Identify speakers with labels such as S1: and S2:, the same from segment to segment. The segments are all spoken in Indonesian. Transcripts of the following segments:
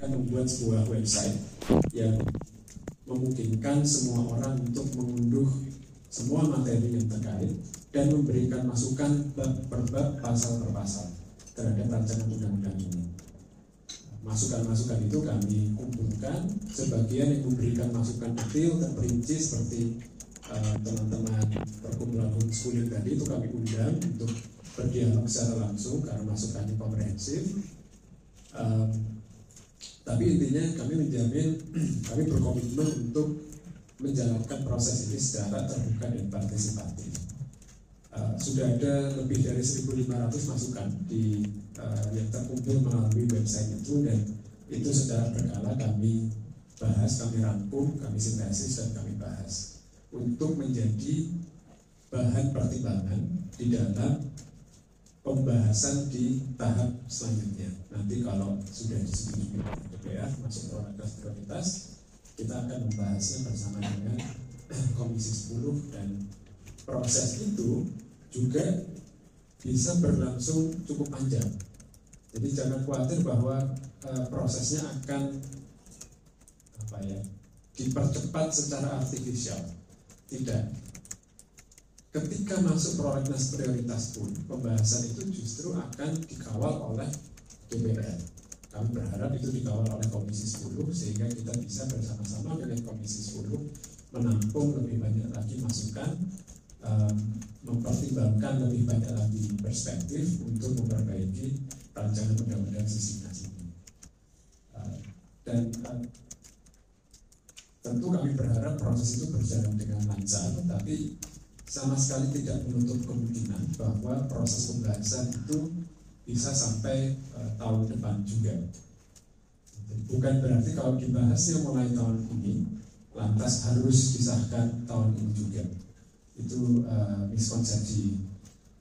S1: akan membuat sebuah website yang memungkinkan semua orang untuk mengunduh semua materi yang terkait dan memberikan masukan bab per bab, pasal per pasal terhadap rancangan undang-undang ini. Masukan-masukan itu kami kumpulkan, sebagian yang memberikan masukan detail dan perinci seperti teman-teman perkumpulan homeschooling tadi itu kami undang untuk berdialog secara langsung karena masukannya komprehensif. Tapi intinya kami menjamin, kami berkomitmen untuk menjalankan proses ini secara terbuka dan partisipatif. Sudah ada lebih dari 1.500 masukan yang terkumpul melalui website itu, dan itu secara berkala kami bahas, kami rangkum, kami sintesis dan kami bahas untuk menjadi bahan pertimbangan di dalam pembahasan di tahap selanjutnya. Nanti kalau sudah disetujui oleh DPR masuk prolegnas prioritas, kita akan membahasnya bersama dengan Komisi 10, dan proses itu juga bisa berlangsung cukup panjang. Jadi jangan khawatir bahwa prosesnya akan dipercepat secara artifisial. Tidak. Ketika masuk prolegnas prioritas pun, pembahasan itu justru akan dikawal oleh DPR. Kami berharap itu dikawal oleh Komisi 10 sehingga kita bisa bersama-sama dengan Komisi 10 menampung lebih banyak lagi masukan, mempertimbangkan lebih banyak lagi perspektif untuk memperbaiki rancangan undang-undang Sisdiknas ini. Dan tentu kami berharap proses itu berjalan dengan lancar, tapi sama sekali tidak menutup kemungkinan bahwa proses pembahasan itu bisa sampai tahun depan juga. Bukan berarti kalau dibahasnya mulai tahun ini lantas harus disahkan tahun ini juga. Itu miskonsepsi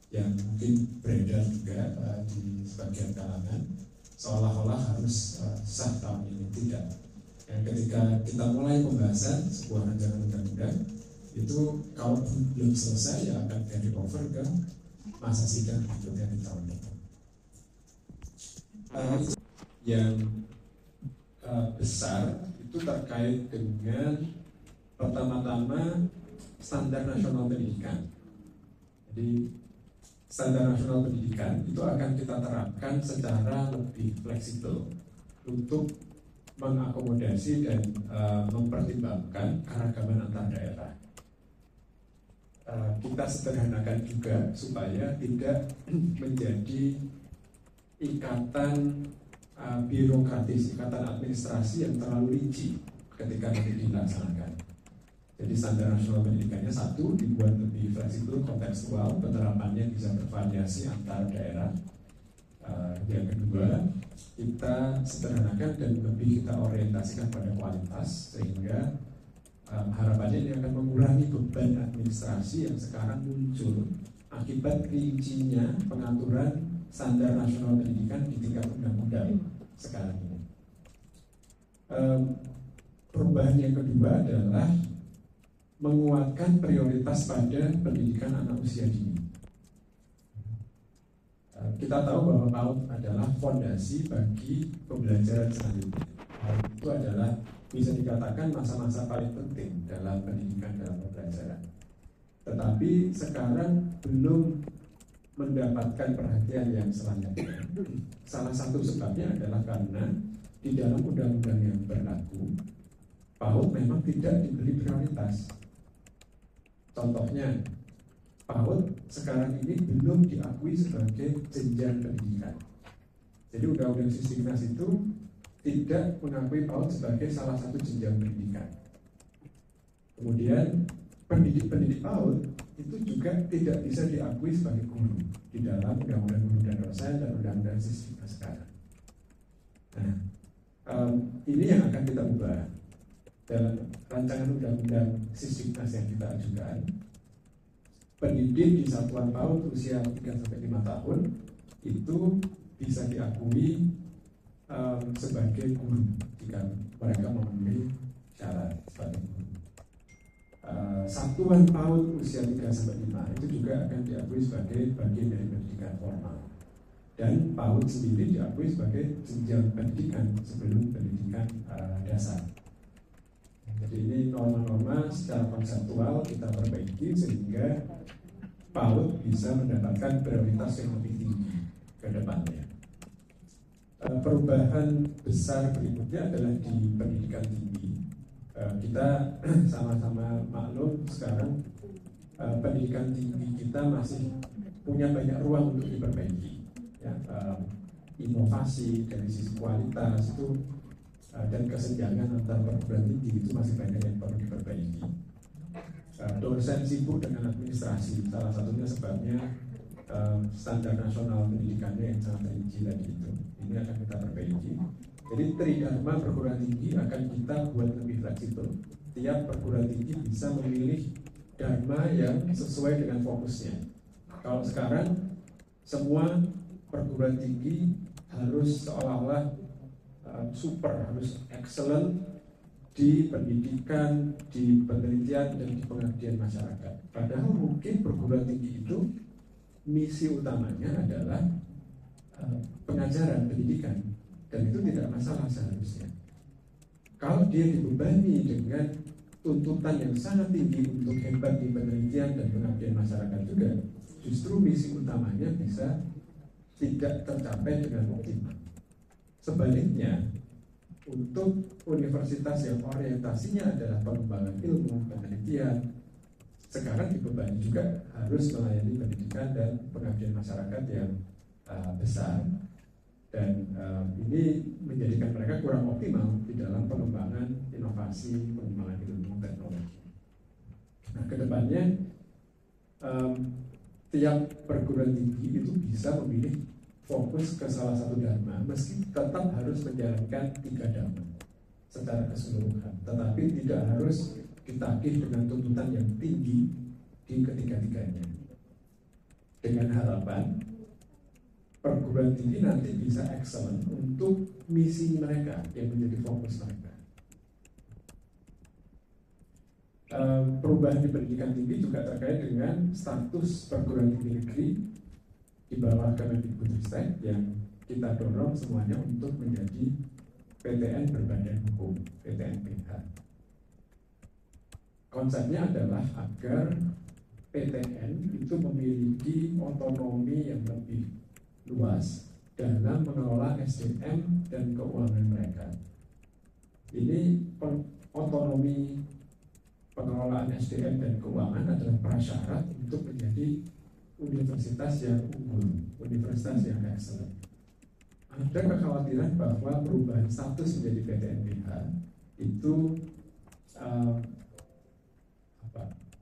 S1: yang mungkin beredar juga di sebagian kalangan, seolah-olah harus sah tahun ini. Tidak. Yang ketika kita mulai pembahasan sebuah rancangan undang-undang, itu kalau belum selesai ya akan carry over ke masa sidang berikutnya di tahun depan. Yang besar itu terkait dengan pertama-tama standar nasional pendidikan. Jadi standar nasional pendidikan itu akan kita terapkan secara lebih fleksibel untuk mengakomodasi dan mempertimbangkan keragaman antar daerah. Kita sederhanakan juga supaya tidak menjadi ikatan birokratis, ikatan administrasi yang terlalu rinci ketika nanti dilaksanakan. Jadi standar nasional pendidikannya satu, dibuat lebih fleksibel, kontekstual, penerapannya bisa bervariasi antar daerah. Yang kedua, kita sederhanakan dan lebih kita orientasikan pada kualitas, sehingga harapannya ini akan mengurangi beban administrasi yang sekarang muncul akibat rincinya pengaturan standar nasional pendidikan di tingkat undang-undang sekarang ini. Perubahan yang kedua adalah menguatkan prioritas pada pendidikan anak usia dini. Kita tahu bahwa PAUD adalah fondasi bagi pembelajaran selanjutnya. Itu adalah bisa dikatakan masa-masa paling penting dalam pendidikan, dalam pembelajaran. Tetapi sekarang belum mendapatkan perhatian yang selanjutnya. Salah satu sebabnya adalah karena di dalam undang-undang yang berlaku, PAUD memang tidak diberi prioritas. Contohnya, PAUD sekarang ini belum diakui sebagai jenjang pendidikan. Jadi undang-undang Sisdiknas itu tidak mengakui PAUD sebagai salah satu jenjang pendidikan. Kemudian pendidik PAUD itu juga tidak bisa diakui sebagai guru di dalam undang-undang guru dan dosen dan undang-undang Sisdiknas sekarang. Nah, ini yang akan kita ubah dalam rancangan undang-undang Sisdiknas yang kita ajukan. Pendidik di satuan PAUD usia 3-5 tahun itu bisa diakui sebagai guru jika mereka memenuhi syarat sebagai guru. Satuan PAUD usia 3-5 itu juga akan diakui sebagai bagian dari pendidikan formal. Dan PAUD sendiri diakui sebagai jenjang pendidikan sebelum pendidikan dasar. Jadi ini norma-norma secara konseptual kita perbaiki sehingga PAUD bisa mendapatkan prioritas yang lebih tinggi ke depannya. Perubahan besar berikutnya adalah di pendidikan tinggi. Kita sama-sama maklum sekarang pendidikan tinggi kita masih punya banyak ruang untuk diperbaiki. Ya, inovasi dari sisi kualitas itu dan kesenjangan antar perguruan tinggi itu masih banyak yang perlu diperbaiki. Dosen sibuk dengan administrasi, salah satunya sebabnya standar nasional pendidikannya yang sangat tinggi tadi itu. Ini akan kita perbaiki. Jadi tridharma perguruan tinggi akan kita buat lebih fleksibel. Tiap perguruan tinggi bisa memilih dharma yang sesuai dengan fokusnya. Kalau sekarang semua perguruan tinggi harus seolah-olah super, harus excellent di pendidikan, di penelitian, dan di pengabdian masyarakat. Padahal mungkin perguruan tinggi itu misi utamanya adalah pengajaran, pendidikan, dan itu tidak masalah seharusnya. Kalau dia dibebani dengan tuntutan yang sangat tinggi untuk hebat di penelitian dan pengabdian masyarakat juga, justru misi utamanya bisa tidak tercapai dengan optimal. Sebaliknya, untuk universitas yang orientasinya adalah pengembangan ilmu, penelitian, sekarang dibebani juga harus melayani pendidikan dan pengabdian masyarakat yang besar, dan ini menjadikan mereka kurang optimal di dalam pengembangan inovasi, pengembangan ilmu teknologi. Nah, kedepannya tiap perguruan tinggi itu bisa memilih fokus ke salah satu dharma, meski tetap harus menjalankan 3 dharma secara keseluruhan, tetapi tidak harus ditagih dengan tuntutan yang tinggi di ketiga-tiganya. Dengan harapan perguruan tinggi nanti bisa excellent untuk misi mereka yang menjadi fokus mereka. Perubahan di pendidikan tinggi juga terkait dengan status perguruan tinggi negeri di bawah Kemendikbudristek yang kita dorong semuanya untuk menjadi PTN berbadan hukum, PTN-PH. Konsepnya adalah agar PTN itu memiliki otonomi yang lebih luas dalam mengelola SDM dan keuangan mereka. Ini otonomi pengelolaan SDM dan keuangan adalah prasyarat untuk menjadi universitas yang unggul, universitas yang excellent. Ada kekhawatiran bahwa perubahan status menjadi PTN-PH itu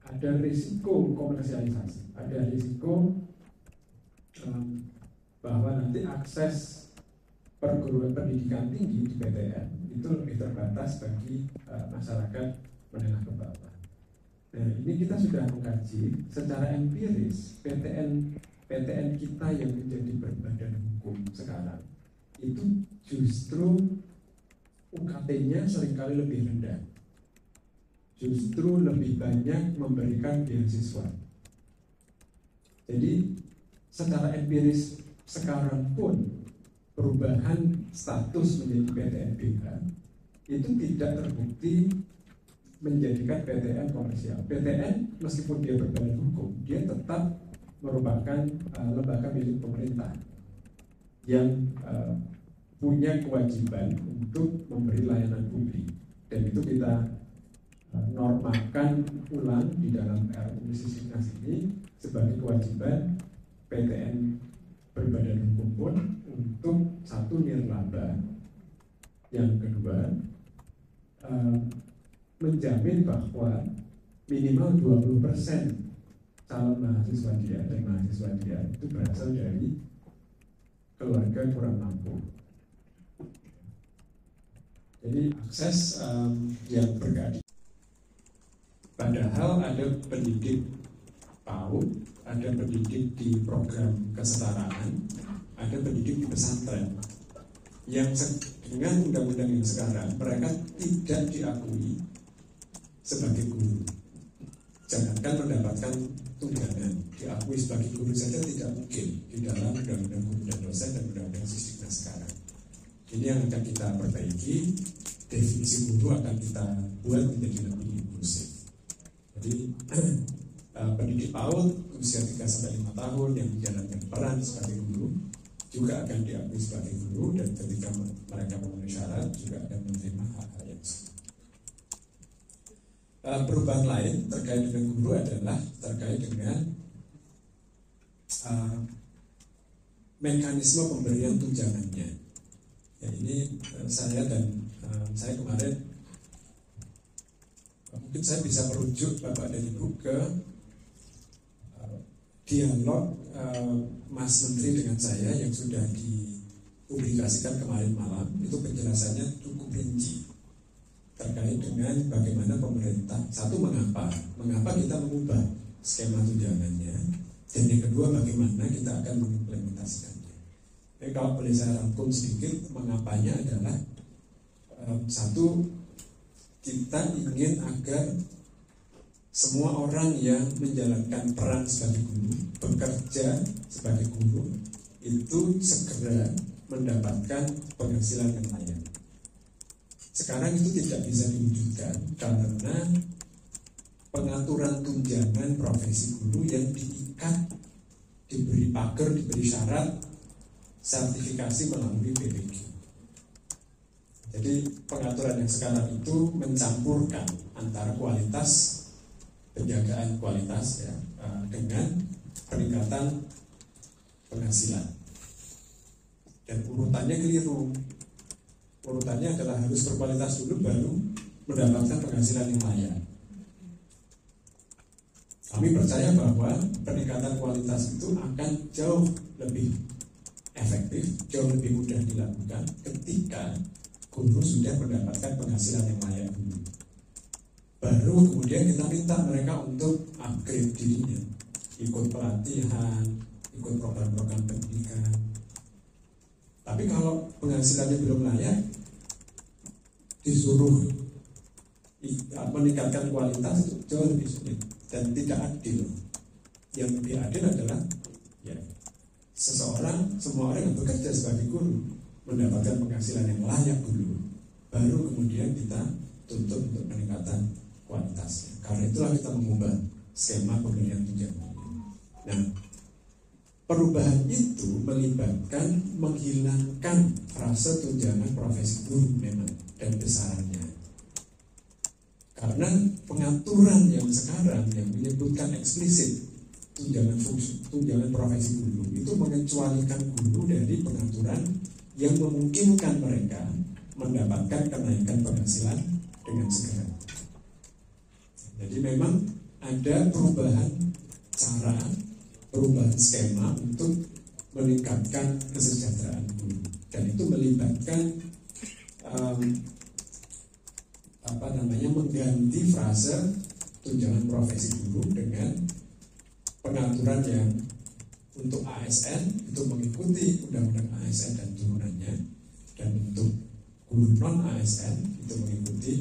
S1: ada risiko komersialisasi, ada risiko bahwa nanti akses perguruan pendidikan tinggi di PTN itu lebih terbatas bagi masyarakat menengah ke bawah. Nah, ini kita sudah mengkaji secara empiris PTN kita yang menjadi berbadan hukum sekarang itu justru UKT-nya seringkali lebih rendah, justru lebih banyak memberikan beasiswa. Jadi secara empiris sekarang pun perubahan status menjadi PTN-PH itu tidak terbukti menjadikan PTN komersial. PTN meskipun dia berbadan hukum, dia tetap merupakan lembaga milik pemerintah yang punya kewajiban untuk memberi layanan publik, dan itu kita normakan ulang di dalam RUU Sisdiknas ini sebagai kewajiban PTN berbadan hukum pun untuk satu nirlaba, yang kedua menjamin bahwa minimal 20% calon mahasiswa dia dan mahasiswa dia itu berasal dari keluarga kurang mampu. Jadi akses yang berkeadilan. Padahal ada pendidik PAUD, ada pendidik di program kesetaraan, ada pendidik di pesantren yang dengan undang-undang yang sekarang mereka tidak diakui sebagai guru. jangankan mendapatkan tunjangan, diakui sebagai guru saja tidak mungkin di dalam undang-undang guru dan dosen dan undang-undang Sisdiknas sekarang. Ini yang akan kita perbaiki. Definisi guru akan kita buat menjadi lebih inklusif. Jadi pendidik PAUD usia 3-5 tahun yang menjalankan peran sebagai guru juga akan diakui sebagai guru, dan ketika mereka memenuhi syarat juga akan menerima hak-hak yang sama. Perubahan lain terkait dengan guru adalah terkait dengan mekanisme pemberian tunjangannya. Ya, ini saya kemarin mungkin saya bisa merujuk Bapak dan Ibu ke dialog Mas Menteri dengan saya yang sudah dipublikasikan kemarin malam. Itu penjelasannya cukup rinci terkait dengan bagaimana pemerintah, satu, mengapa kita mengubah skema tunjangannya, dan yang kedua bagaimana kita akan mengimplementasikannya. Jadi kalau boleh saya rangkum sedikit, mengapanya adalah satu, kita ingin agar semua orang yang menjalankan peran sebagai guru, bekerja sebagai guru, itu segera mendapatkan penghasilan yang layak. Sekarang itu tidak bisa diwujudkan karena pengaturan tunjangan profesi guru yang diikat, diberi pagar, diberi syarat sertifikasi melalui BPG. Jadi pengaturan yang sekarang itu mencampurkan antara kualitas, penjagaan kualitas ya, dengan peningkatan penghasilan, dan urutannya keliru. Urutannya adalah harus berkualitas dulu baru mendapatkan penghasilan yang layak. Kami percaya bahwa peningkatan kualitas itu akan jauh lebih efektif, jauh lebih mudah dilakukan ketika guru sudah mendapatkan penghasilan yang layak dulu. Baru kemudian kita minta mereka untuk upgrade dirinya, ikut pelatihan, ikut program-program pendidikan. Tapi kalau penghasilannya belum layak, disuruh meningkatkan kualitas, itu jauh lebih sulit dan tidak adil. Yang lebih adil adalah ya, semua orang yang bekerja sebagai guru mendapatkan penghasilan yang layak dulu, baru kemudian kita tuntut untuk peningkatan kualitasnya. Karena itulah kita mengubah skema pemberian tunjangan. Nah, perubahan itu melibatkan menghilangkan frase tunjangan profesi guru memang dan besarannya. Karena pengaturan yang sekarang yang menyebutkan eksplisit tunjangan profesi guru itu mengecualikan guru dari pengaturan yang memungkinkan mereka mendapatkan kenaikan penghasilan dengan segera. Jadi memang ada perubahan cara, perubahan skema untuk meningkatkan kesejahteraan guru, dan itu melibatkan mengganti frase tunjangan profesi guru dengan pengaturan yang untuk ASN itu mengikuti undang-undang ASN dan turunannya, dan untuk guru non ASN itu mengikuti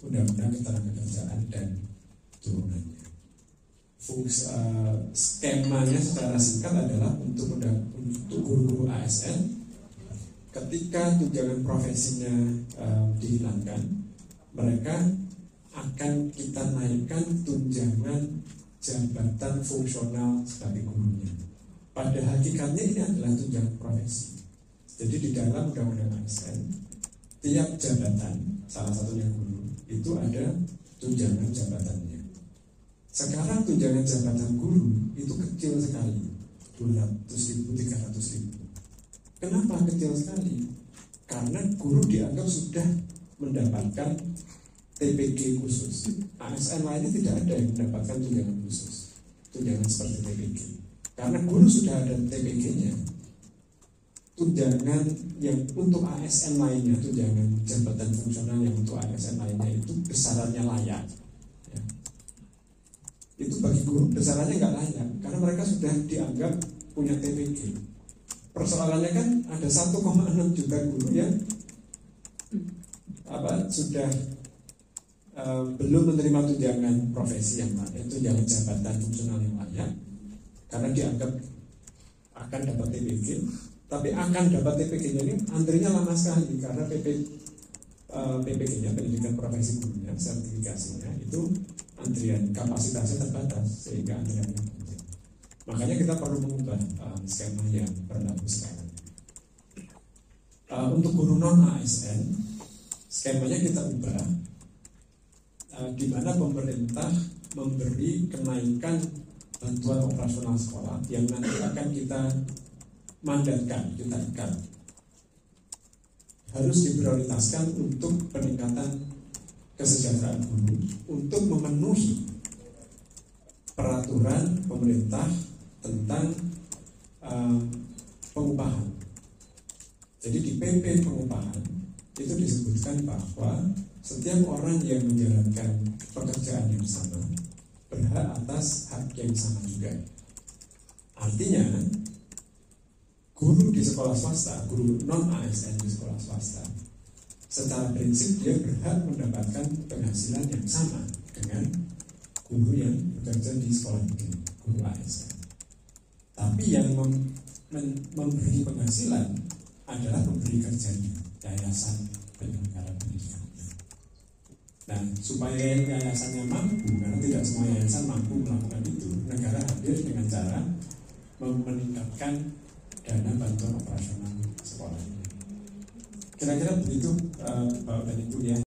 S1: undang-undang ketenagakerjaan dan turunannya. Skemanya secara singkat adalah untuk guru-guru ASN, ketika tunjangan profesinya dihilangkan, mereka akan kita naikkan tunjangan jabatan fungsional sebagai gurunya. Pada hakikatnya ini adalah tunjangan profesi. Jadi di dalam undang-undang ASN, tiap jabatan, salah satunya guru, itu ada tunjangan jabatannya. Sekarang tunjangan jabatan guru itu kecil sekali, 200.000, 300.000. Kenapa kecil sekali? Karena guru dianggap sudah mendapatkan TPG khusus. ASN lainnya tidak ada yang mendapatkan tunjangan khusus, tunjangan seperti TPG. Karena guru sudah ada TPG-nya. Tunjangan yang untuk ASN lainnya, tunjangan jabatan fungsional yang untuk ASN lainnya itu besarannya layak. Ya. Itu bagi guru besarannya nggak layak, karena mereka sudah dianggap punya TPG. Persoalannya kan ada 1,6 juta guru yang sudah belum menerima tunjangan profesi yang layak, tunjangan jabatan fungsional yang layak, karena dianggap akan dapat TPG, tapi akan dapat TPG-nya ini antrinya lama sekali karena PPG-nya, pendidikan profesi gurunya, sertifikasinya itu antrian kapasitasnya terbatas sehingga antriannya panjang. Makanya kita perlu mengubah skema yang berlaku sekarang. Untuk guru non ASN, skemanya kita ubah, di mana pemerintah memberi kenaikan bantuan operasional sekolah yang nanti akan kita mandatkan, kita ikat, harus diprioritaskan untuk peningkatan kesejahteraan guru, untuk memenuhi peraturan pemerintah tentang pengupahan. Jadi di PP pengupahan itu disebutkan bahwa setiap orang yang menjalankan pekerjaan yang sama berhak atas hak yang sama juga. Artinya guru di sekolah swasta, guru non ASN di sekolah swasta, secara prinsip dia berhak mendapatkan penghasilan yang sama dengan guru yang bekerja di sekolah negeri, guru ASN. Tapi yang memberi penghasilan adalah pemberi kerjanya, yayasan penyelenggara pendidikan. Nah, supaya yayasannya mampu, karena tidak semua yayasan mampu melakukan itu, negara hadir dengan cara meningkatkan dana bantuan operasional sekolah. Kira-kira begitu, Bapak dan Ibu ya.